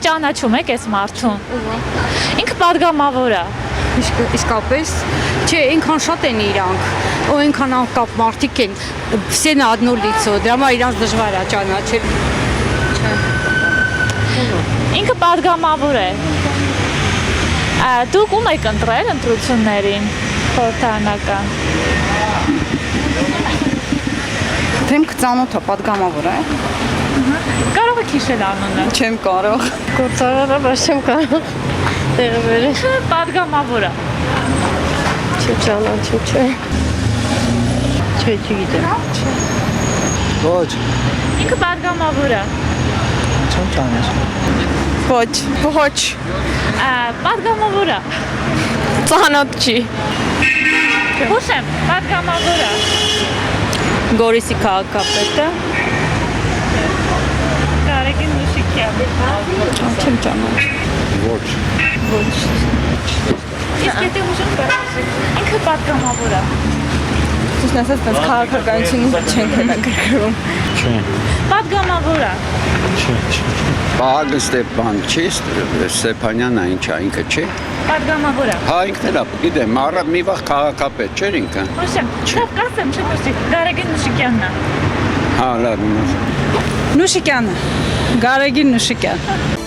Ճանաչում եք այս մարդուն։ Ինքը պատգամավոր է։ Իսկապես, չէ, այնքան շատ են իրանք, ու այնքան անկապ մարդիկ են, все на одно лицо, դրա համար իրանց դժվար է ճանաչել։ Ինքը պատգամավոր է։ Դուք ում եք ընտրել ընտրություններին խորհրդարանական։ Դեմք ծանոթ է, պատգամավոր է։ Կարող եք հիշել անունը։ Չեմ կարող։ Գործարարը, բայց չեմ կարող տեղը վերել։ Ինքը պատգամավոր է։ Չեմ ճանաչում, չէ։ Չէ, չգիտեմ։ Ոչ, Ինքը պատգամավոր է։ չեմ ճանաչում։ Ոչ։ Պատգամավոր է։ Ծանոթ չի։ Հուշեմ, պատգամավոր է։ Գորիսի քաղաքապետը։ Գարեգին Նուշիկյան։ Չեմ ճանաչում։ Ոչ, Իսկ եթե հուշում կարծեք, ինքը պատգամավոր է։ Ճիշտ ասած, դες քաղաքականությունից չենք հետաքրքրվում։ չէ, Պատգամավոր է։ չէ։ Պահագն Ստեփան չի, Ստեփանյանը ինչա, ինքը չի։ Պատգամավոր է։ Հա ինքն էլ է, գիտեմ, առավ մի վաղ քաղաքապետ չէր ինքը։ Հուշեմ, լավ կարծեմ, չկրտի։ Գարեգին Նուշիկյանն է։ Հա, լավ։ Նուշիկյանը, Գարեգին Նուշիկյան։